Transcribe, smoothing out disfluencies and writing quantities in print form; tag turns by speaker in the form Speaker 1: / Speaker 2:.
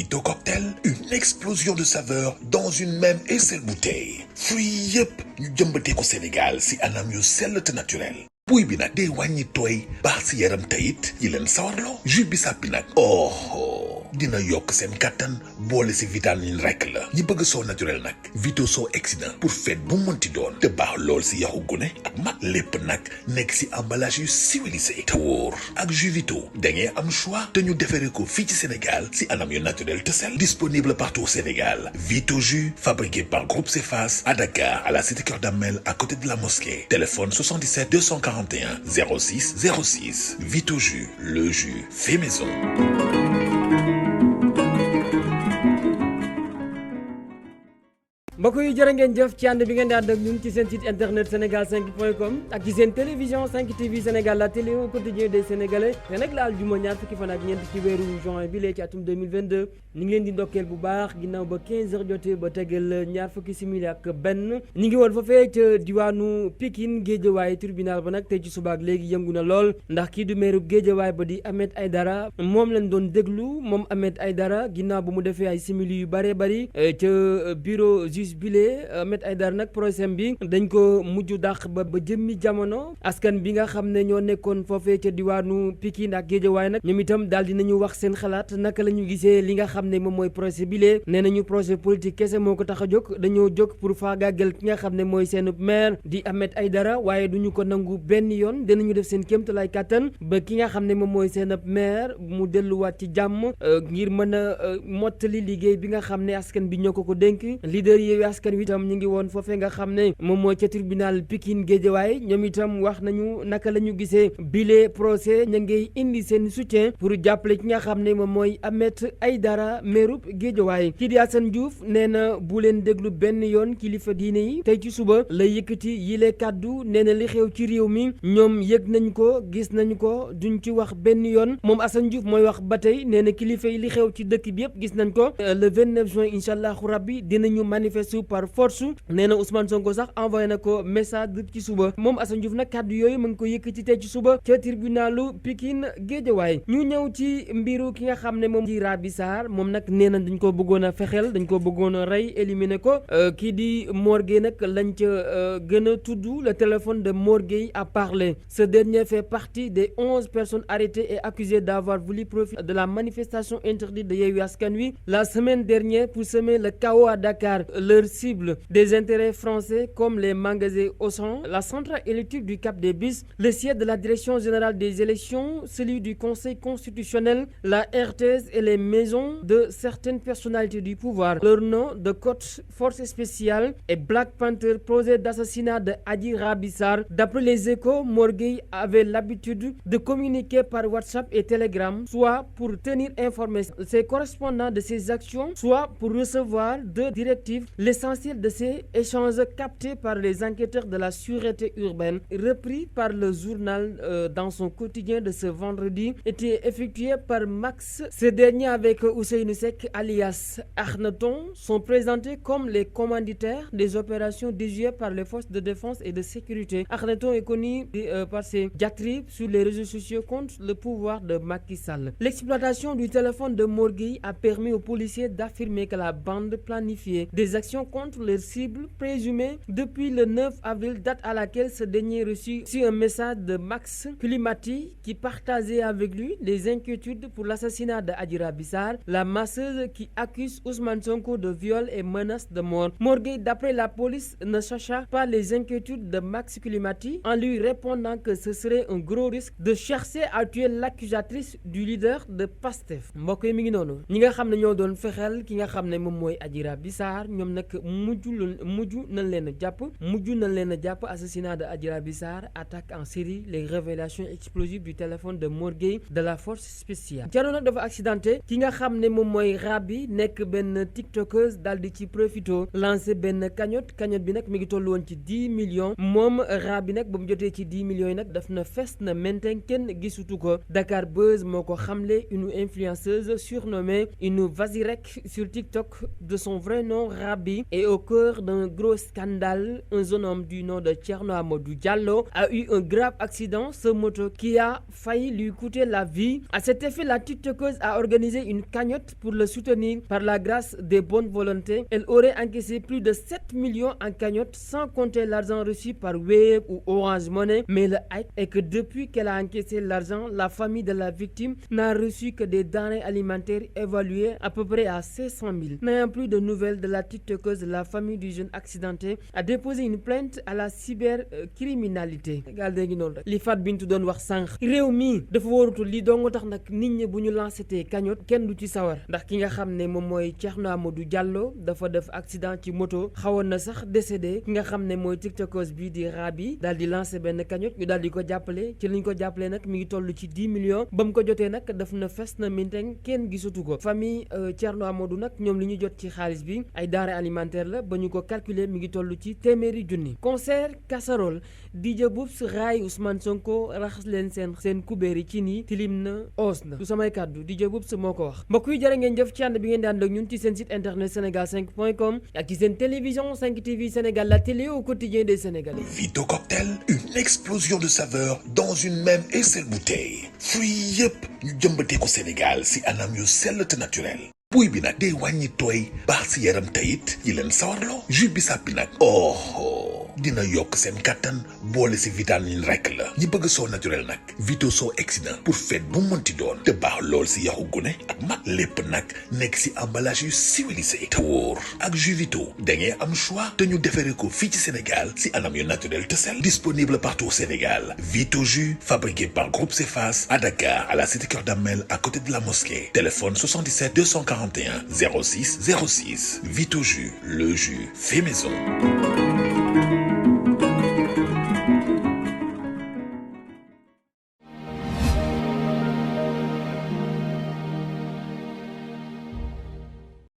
Speaker 1: Vito Cocktail, une explosion de saveurs dans une même et seule bouteille. Fruits yëpp ñu jëmbatee ko Sénégal si anam yu sell te naturel. buy bi nag day wàññi tooy baax si yaram tayit yi leen sawarloo. jus bisaab bi nag dina yokk seen kattan boole si vitamine rek la. ñi bëgg soo naturel nag Vito soo exsident pour fête bu mënti doon te baax lool si yaxu gune ak mag. lépp nag nekk si emballage yu civilisé te wóor. ak jus Vito da ngeen am choix te ñu defaree ko fii ci Sénégal si anam yu naturel te sell. disponible partout au Sénégal. Vito jus fabriqué par Groupe Cefas à Dakar à la cité Keur Damel à côté de la mosquée. Téléphone 77 241 06 06. Vito jus, le jus fait maison.
Speaker 2: mbokk yi jërë ngeen jëf ci ànd bi ngeen di ànd ak ñun ci seen site internet sénégal5.com ak ci seen télévision 5 TV Sénégal, la télé au quotidien des Sénégalais. te nag la aljuma ñaar fukki fan ak ñeent ci weeru juin bi lee ci atum 2022 ñu ngi leen di ndokkeel bu baax ginnaaw ba 15h jotee ba tegal ñaar fukki simili ak benn. ñu ngi woon foofee ca diwaanu Pikine Guédiawaye tribunal ba nag tey ci subaak léegi yëngu na lool ndax kii du meeru Guédiawaye ba di Ahmed Aïdara moom lañ doon déglu moom Ahmed Aïdara ginnaaw ba mu defee ay simili yu bëree bëri ca bureau bile Ahmed Aïdara nag procès bi dañ ko mujj dàq ba jëmmi jamono. askan bi nga xam ne ñoo nekkoon foofee ca diwaanu Pikine ak Guédiawaye nag ñoom itam daal dinañu wax seen xalaat naka la ñu gisee li nga xam ne moom mooy procès bile. nee nañu projet politique kese moo ko tax a jóg dañoo jóg pour faagaagal ki nga xam ne mooy seen maire di Ahmed Aïdara waaye duñu ko nangu benn yoon dinañu def seen kéemtalaay kàttan ba ki nga xam ne moom mooy seen maire mu delluwaat ci jàmm ngir mën a mottali liggéey bi nga xam ne askan bi ñoo ko dénk. leader yi askan wi itam ñu ngi woon foofee nga xam ne moom mooy ca tribunal Pikine Guédiawaye ñoom itam wax nañu naka la ñu gisee bile procès ña ngay indi seen soutien pour jàppale ki nga xam ne moom mooy Ahmed Aïdara meerub Guédiawaye. kii di Assane Diouf nee na bu leen déglu benn yoon kilifa diine yi tey ci suba la yëkkati yile kàddu nee na li xew ci réew mi ñoom yëg nañ ko gis nañ ko duñ ci wax benn yoon. moom Assane Diouf mooy wax ba tey nee na kilifa yi li xew ci dëkk bi yëpp gis nañ ko le 29 juin incha allahu rabbi dinañu manifester par force. nee na Ousmane Sonko sax envoyé na ko message ci suba. moom Assane Diouf nag kàddu yooyu mu ngi ko yëkkati tey ci suba ca tribunalu Pikine Guédiawaye. ñu ñëw ci mbiru ki nga xam ne moom di Rabi Sarr moom nag nee na dañ ko bëggoon a fexeel dañ ko bëggoon a rey éliminer ko kii di Mor Gueye nag lañ ca gën a tudd. le téléphone de Mor Gueye a parlé. ce dernier fait partie des 11 personnes arrêtées et accusées d'avoir voulu profiter de la manifestation interdite de Yewwi Askan Wi la semaine dernière pour semer le chaos à Dakar. Leur cible des intérêts français comme les magasins Auchan, la centrale électrique du Cap des Biches, le siège de la direction générale des élections, celui du Conseil constitutionnel, la RTS et les maisons de certaines personnalités du pouvoir. Leur nom de code force spéciale et Black Panther, projet d'assassinat de Adji Raby Sarr. D'après les Échos, Mor Gueye avait l'habitude de communiquer par WhatsApp et Telegram, soit pour tenir informé ses correspondants de ses actions, soit pour recevoir deux directives. L'essentiel de ces échanges captés par les enquêteurs de la sûreté urbaine, repris par le journal dans son quotidien de ce vendredi, était effectué par Max. Ces derniers avec Ousseynou Seck alias Akhenaton sont présentés comme les commanditaires des opérations déjouées par les forces de défense et de sécurité. Akhenaton est connu par ses diatribes sur les réseaux sociaux contre le pouvoir de Macky Sall. L'exploitation du téléphone de Mor Gueye a permis aux policiers d'affirmer que la bande planifiait des actions contre leurs cibles présumées depuis le 9 avril, date à laquelle ce dernier reçut un message de Max Climati qui partageait avec lui les inquiétudes pour l'assassinat de Adji Raby Sarr, la masseuse qui accuse Ousmane Sonko de viol et menace de mort. Mor Gueye, d'après la police, ne chercha pas les inquiétudes de Max Climati en lui répondant que ce serait un gros risque de chercher à tuer l'accusatrice du leader de Pastef. mbokk yi mi ngi noonu ñi nga xam ne ñoo doon fexeel ki nga xam ne moom mooy Adji Raby Sarr ñoom nag mujj nañ leen a jàpp assassinat de Adji Raby Sarr, attaque en série, les révélations explosives du téléphone de Mor Gueye de la force spéciale. Jano nag dafa accidenté ki nga xam ne moom mooy Raby nekk benn tiktokeuse daal di ci profito lancé benn cagnotte bi nag mi ngi toll woon ci 10 millions. moom Raby nag ba mu jotee ci 10 millions yi nag daf na fes na mainten kenn gisutu ko. Dakar Buzz moo ko xamle, une influenceuse surnommée une Vasirek sur TikTok de son vrai nom Raby pays est au cœur d'un gros scandale. Un jeune homme du nom de Thierno Amadou Diallo a eu un grave accident sur moto qui a failli lui coûter la vie. À cet effet, la TikTokeuse a organisé une cagnotte pour le soutenir. Par la grâce des bonnes volontés, elle aurait encaissé plus de 7 millions en cagnotte, sans compter l'argent reçu par Wave ou Orange Money. Mais le hic est que depuis qu'elle a encaissé l'argent, la famille de la victime n'a reçu que des denrées alimentaires évaluées à peu près à 500 000. N'ayant plus de nouvelles de la TikTokeuse, la famille du jeune accidenté a déposé une plainte à la cybercriminalité. Li Fat Bintou doon wax sànq réew mi dafa warutul li dong tax nag nit ñi bu ñu lancé te cagnotte kenn du ci sawar ndax ki nga xam ne moom mooy Thierno Amadou Diallo dafa def accident ci moto xawoon na sax décédé. Ki nga xam ne mooy TikTokeuse bii di Rabi daal di lancé benn cagnotte ñu daal di ko jàppale ci liñ ko jàppale nag mi ngi toll ci 10 millions ba mu ko jotee nag daf na fes na minteng kenn gisatu ko. Famille Thierno Amadou nag ñoom li ñu jot ci xaalis bi ay denrées alimentaires la ba ñu ko calculer mi ngi toll ci téeméeri junni. Concert casserole DJ Boubs raay Ousmane Sonko raxas leen seen kubéeri ci nii tilim na oos na du samay kàddu DJ Boubs moo ko wax. mbokk yi jërë ngeen jëf ci ànd bi ngeen di ànd ak ñun ci seen site internet sénégal5.com ak ci seen télévision 5 TV Sénégal, la télé au quotidien des Sénégalais.
Speaker 1: Vito Cocktail, une explosion de saveurs dans une même et seule bouteille. Fruits yëpp ñu jëmbatee ko Sénégal si anam yu sell te naturel. buy bi nag day wàññi tooy baax si yaram tayit yi leen sawarloo. jus bisaab bi nag dina yokk seen kattan boole si vitamine rek la. ñi bëgg soo naturel nag Vito soo exsident pour fête bu mënti doon te baax lool si yaxu gune ak mag lépp nag nekk si emballage yu civilisé te wóor. ak jus Vito da ngeen am choix te ñu defaree ko fii ci Sénégal si anam yu naturel te sel. Disponible partout au Sénégal. Vito jus fabriqué par Groupe Cefas à Dakar, à la cité Keur Damel, à côté de la mosquée. Téléphone 77 241 06 06. Vito jus, le jus fait maison.